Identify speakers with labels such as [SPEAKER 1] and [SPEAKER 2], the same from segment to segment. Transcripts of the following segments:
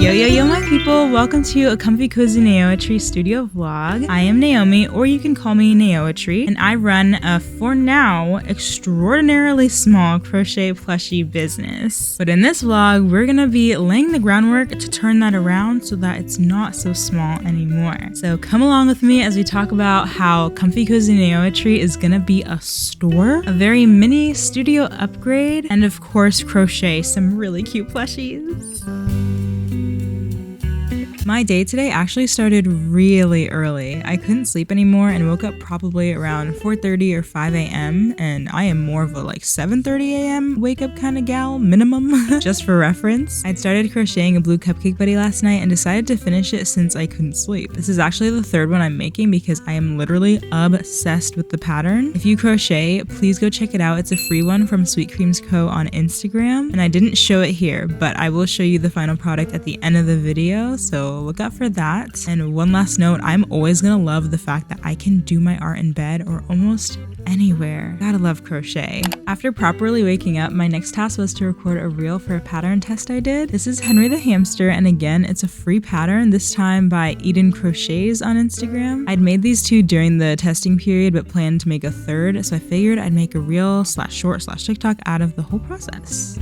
[SPEAKER 1] Yo my people, welcome to a comfycozynaoetry studio vlog. I am Naomi, or you can call me Naoetry, and I run a, for now, extraordinarily small crochet plushie business. But in this vlog, we're gonna be laying the groundwork to turn that around so that it's not so small anymore. So come along with me as we talk about how comfycozynaoetry is gonna be a store, a very mini studio upgrade, and of course crochet some really cute plushies. My day today actually started really early. I couldn't sleep anymore and woke up probably around 4:30 or 5 a.m. and I am more of a like 7:30 a.m. wake up kind of gal, minimum. Just for reference, I'd started crocheting a blue cupcake buddy last night and decided to finish it since I couldn't sleep. This is actually the third one I'm making because I am literally obsessed with the pattern. If you crochet, please go check it out. It's a free one from Sweet Creams Co. on Instagram, and I didn't show it here, but I will show you the final product at the end of the video, so look out for that. And one last note, I'm always gonna love the fact that I can do my art in bed or almost anywhere. Gotta love crochet. After properly waking up, my next task was to record a reel for a pattern test I did. This is Henry the Hamster, and again, it's a free pattern, this time by Eden Crochets on Instagram. I'd made these two during the testing period, but planned to make a third, so I figured I'd make a reel / short / TikTok out of the whole process.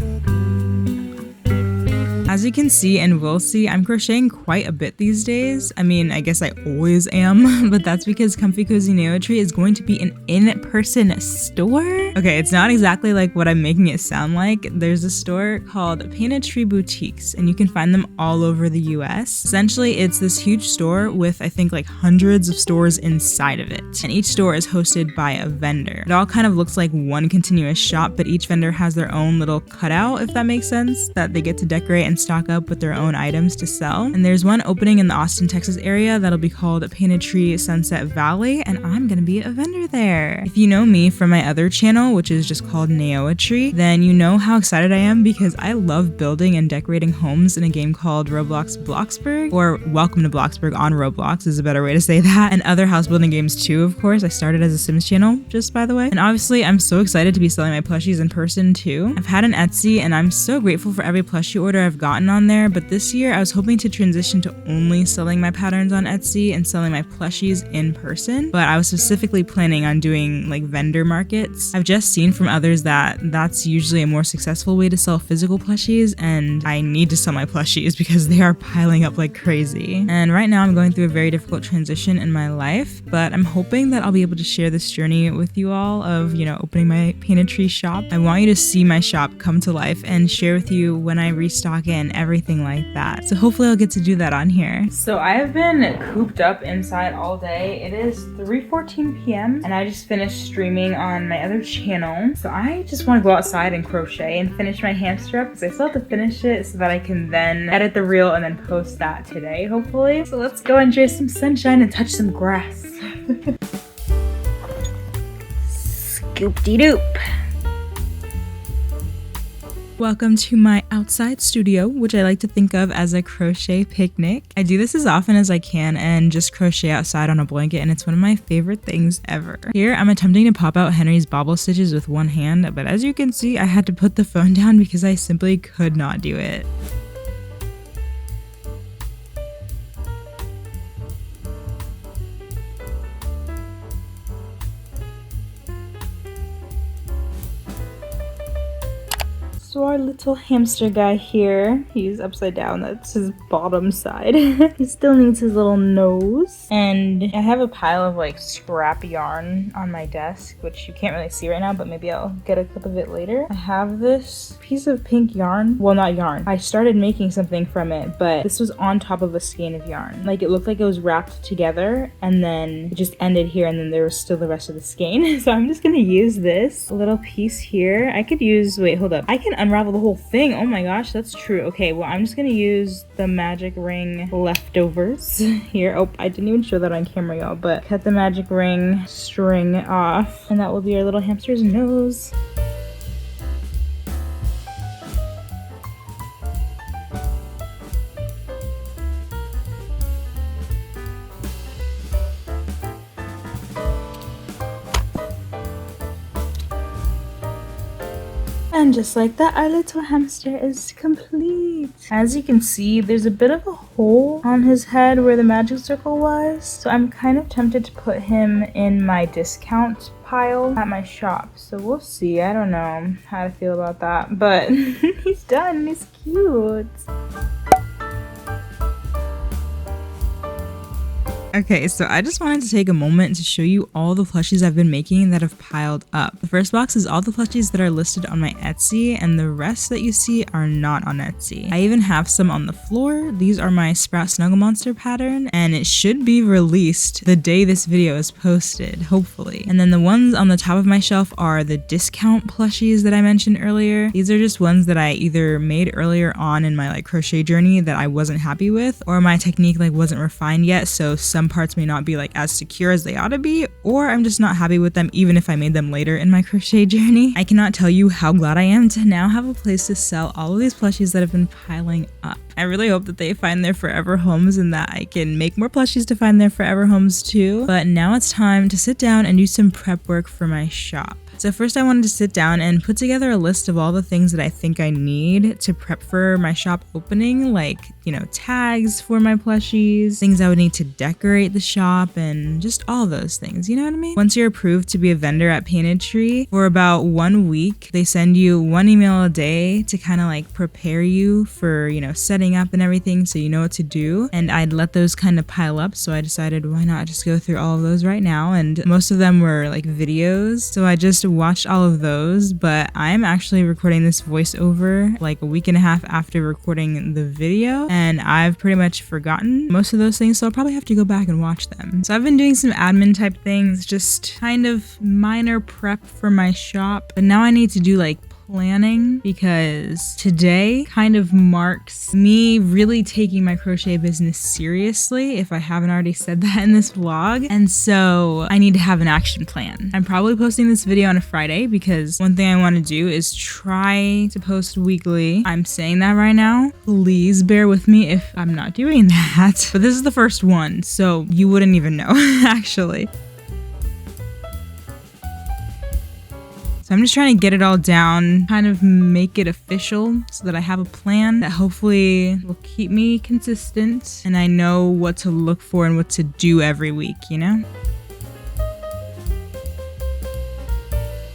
[SPEAKER 1] As you can see and will see, I'm crocheting quite a bit these days. I mean, I guess I always am, but that's because comfycozynaoetry is going to be an in-person store. Okay, it's not exactly like what I'm making it sound like. There's a store called Painetry Boutiques, and you can find them all over the US. Essentially, it's this huge store with, I think, like hundreds of stores inside of it. And each store is hosted by a vendor. It all kind of looks like one continuous shop, but each vendor has their own little cutout, if that makes sense, that they get to decorate and stock up with their own items to sell. And there's one opening in the Austin, Texas area that'll be called Painetry Sunset Valley, and I'm gonna be a vendor there. If you know me from my other channel, which is just called Naoetry, then you know how excited I am because I love building and decorating homes in a game called Roblox Bloxburg, or Welcome to Bloxburg on Roblox is a better way to say that, and other house building games too, of course. I started as a Sims channel, just by the way. And obviously, I'm so excited to be selling my plushies in person too. I've had an Etsy, and I'm so grateful for every plushie order I've gotten on there, but this year I was hoping to transition to only selling my patterns on Etsy and selling my plushies in person, but I was specifically planning on doing like vendor markets. I've just seen from others that that's usually a more successful way to sell physical plushies, and I need to sell my plushies because they are piling up like crazy. And right now I'm going through a very difficult transition in my life, but I'm hoping that I'll be able to share this journey with you all of, you know, opening my Painetry shop. I want you to see my shop come to life and share with you when I restock it and everything like that. So hopefully I'll get to do that on here. So I have been cooped up inside all day. It is 3:14 p.m. and I just finished streaming on my other channel. So I just want to go outside and crochet and finish my hamster up because I still have to finish it so that I can then edit the reel and then post that today, hopefully. So let's go enjoy some sunshine and touch some grass. Scoop-de-doop. Welcome to my outside studio, which I like to think of as a crochet picnic. I do this as often as I can and just crochet outside on a blanket, and it's one of my favorite things ever. Here, I'm attempting to pop out Henry's bobble stitches with one hand, but as you can see, I had to put the phone down because I simply could not do it. So our little hamster guy here, he's upside down, that's his bottom side. He still needs his little nose. And I have a pile of like scrap yarn on my desk, which you can't really see right now, but maybe I'll get a clip of it later. I have this piece of pink yarn. Well, not yarn. I started making something from it, but this was on top of a skein of yarn. Like it looked like it was wrapped together and then it just ended here and then there was still the rest of the skein. So I'm just gonna use this little piece here. I could use, wait, hold up. I can unravel the whole thing. Oh my gosh, that's true. Okay, well, I'm just gonna use the magic ring leftovers here. Oh, I didn't even show that on camera, y'all, but cut the magic ring string off, and that will be our little hamster's nose. And just like that, our little hamster is complete. As you can see, there's a bit of a hole on his head where the magic circle was. So I'm kind of tempted to put him in my discount pile at my shop. So we'll see. I don't know how to feel about that. But he's done. He's cute. Okay, so I just wanted to take a moment to show you all the plushies I've been making that have piled up. The first box is all the plushies that are listed on my Etsy, and the rest that you see are not on Etsy. I even have some on the floor. These are my Sprout Snuggle Monster pattern, and it should be released the day this video is posted, hopefully. And then the ones on the top of my shelf are the discount plushies that I mentioned earlier. These are just ones that I either made earlier on in my crochet journey that I wasn't happy with, or my technique wasn't refined yet, so some parts may not be as secure as they ought to be, or I'm just not happy with them even if I made them later in my crochet journey. I cannot tell you how glad I am to now have a place to sell all of these plushies that have been piling up. I really hope that they find their forever homes and that I can make more plushies to find their forever homes too. But now it's time to sit down and do some prep work for my shop. So first I wanted to sit down and put together a list of all the things that I think I need to prep for my shop opening, tags for my plushies, things I would need to decorate the shop, and just all those things, you know what I mean? Once you're approved to be a vendor at Painted Tree, for about 1 week, they send you 1 email a day to kind of prepare you for, setting up and everything so you know what to do. And I'd let those kind of pile up, so I decided why not just go through all of those right now. And most of them were videos, so I just watched all of those, but I'm actually recording this voiceover a week and a half after recording the video, and I've pretty much forgotten most of those things, so I'll probably have to go back and watch them. So I've been doing some admin type things, just kind of minor prep for my shop, but now I need to do planning, because today kind of marks me really taking my crochet business seriously, if I haven't already said that in this vlog. And so I need to have an action plan. I'm probably posting this video on a Friday, because one thing I want to do is try to post weekly. I'm saying that right now. Please bear with me if I'm not doing that. But this is the first one, so you wouldn't even know actually. So I'm just trying to get it all down, kind of make it official so that I have a plan that hopefully will keep me consistent and I know what to look for and what to do every week, I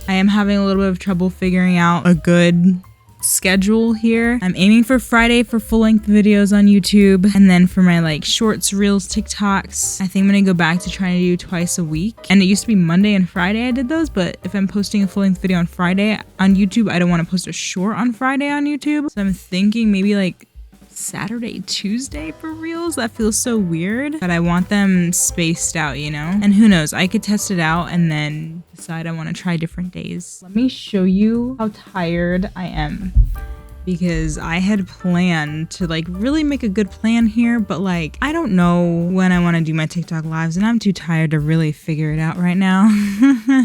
[SPEAKER 1] am having a little bit of trouble figuring out a good schedule here. I'm aiming for Friday for full-length videos on YouTube, and then for my shorts, reels, TikToks, I think I'm gonna go back to trying to do twice a week. And it used to be Monday and Friday I did those, but if I'm posting a full-length video on Friday on YouTube, I don't want to post a short on Friday on YouTube. So I'm thinking maybe Saturday, Tuesday for reels. That feels so weird, but I want them spaced out, And who knows, I could test it out and then decide I want to try different days. Let me show you how tired I am, because I had planned to really make a good plan here, but I don't know when I want to do my TikTok lives, and I'm too tired to really figure it out right now.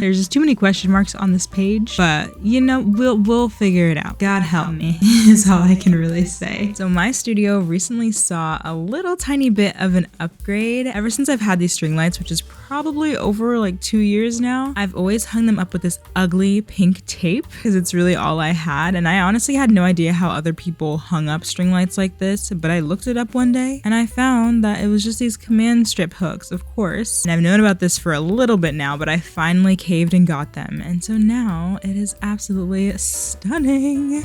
[SPEAKER 1] There's just too many question marks on this page, but we'll figure it out. God help me is all I can really say. So my studio recently saw a little tiny bit of an upgrade. Ever since I've had these string lights, which is probably over 2 years now, I've always hung them up with this ugly pink tape because it's really all I had, and I honestly had no idea how other people hung up string lights like this, but I looked it up one day and I found that it was just these command strip hooks, of course. And I've known about this for a little bit now, but I finally caved and got them, and so now it is absolutely stunning.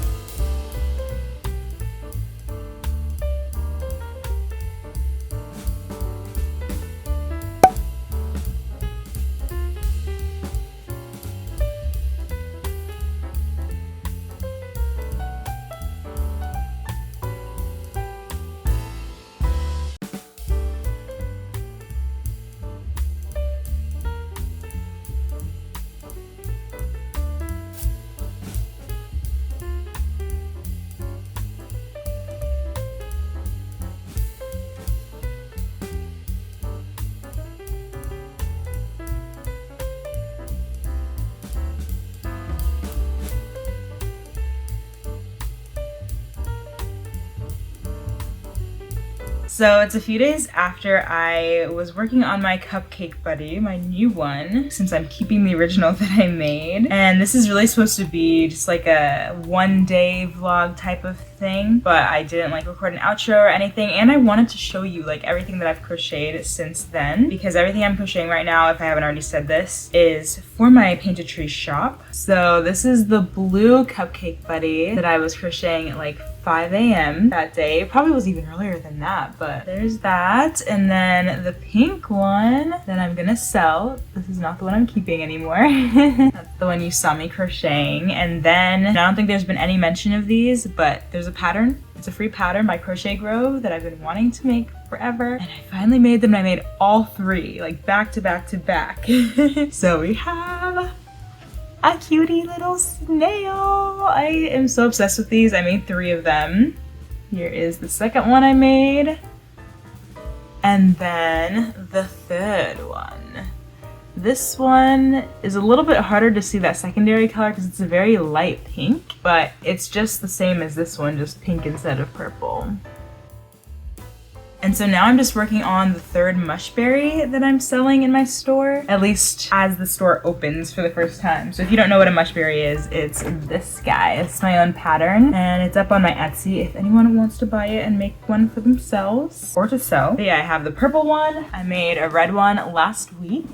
[SPEAKER 1] So it's a few days after I was working on my cupcake buddy, my new one, since I'm keeping the original that I made. And this is really supposed to be just like a one-day vlog type of thing, but I didn't like record an outro or anything, and I wanted to show you like everything that I've crocheted since then, because everything I'm crocheting right now, if I haven't already said this, is for my painted tree shop. So this is the blue cupcake buddy that I was crocheting at like 5 a.m. that day. It probably was even earlier than that, but there's that. And then the pink one that I'm gonna sell. This is not the one I'm keeping anymore. That's the one you saw me crocheting. And then, I don't think there's been any mention of these, but there's a pattern. It's a free pattern by Crochet Grove that I've been wanting to make forever. And I finally made them, and I made all three, like back to back to back. So we have a cutie little snail. I am so obsessed with these. I made 3 of them. Here is the second one I made. And then the third one. This one is a little bit harder to see that secondary color because it's a very light pink, but it's just the same as this one, just pink instead of purple. And so now I'm just working on the third mushberry that I'm selling in my store, at least as the store opens for the first time. So if you don't know what a mushberry is, it's this guy. It's my own pattern, and it's up on my Etsy if anyone wants to buy it and make one for themselves or to sell. But yeah, I have the purple one. I made a red one last week.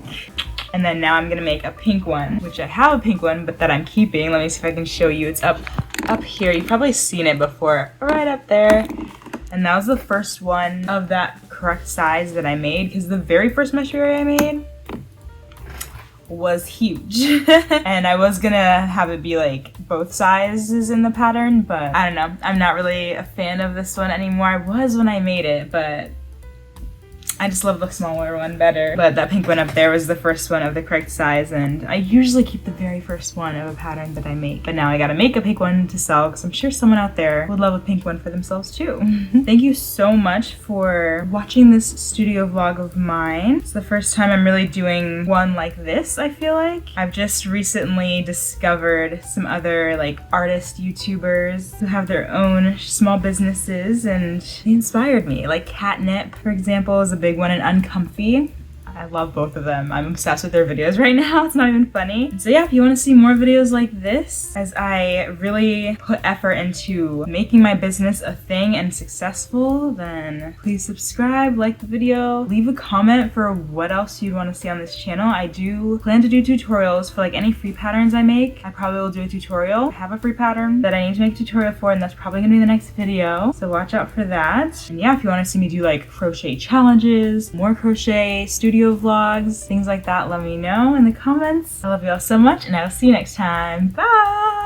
[SPEAKER 1] And then now I'm gonna make a pink one, which I have a pink one, but that I'm keeping. Let me see if I can show you. It's up here. You've probably seen it before, right up there. And that was the first one of that correct size that I made, because the very first mushberry I made was huge. And I was gonna have it be like both sizes in the pattern, but I don't know. I'm not really a fan of this one anymore. I was when I made it, but I just love the smaller one better. But that pink one up there was the first one of the correct size, and I usually keep the very first one of a pattern that I make. But now I gotta make a pink one to sell, because I'm sure someone out there would love a pink one for themselves too. Thank you so much for watching this studio vlog of mine. It's the first time I'm really doing one like this, I feel like. I've just recently discovered some other like artist YouTubers who have their own small businesses, and they inspired me. Like Catnip, for example, is a big one, and Uncomfy. I love both of them. I'm obsessed with their videos right now. It's not even funny. So yeah, if you want to see more videos like this, as I really put effort into making my business a thing and successful, then please subscribe, like the video, leave a comment for what else you'd want to see on this channel. I do plan to do tutorials for like any free patterns I make. I probably will do a tutorial. I have a free pattern that I need to make a tutorial for, and that's probably gonna be the next video. So watch out for that. And yeah, if you want to see me do like crochet challenges, more crochet studio vlogs, things like that, let me know in the comments. I love you all so much, and I will see you next time. Bye!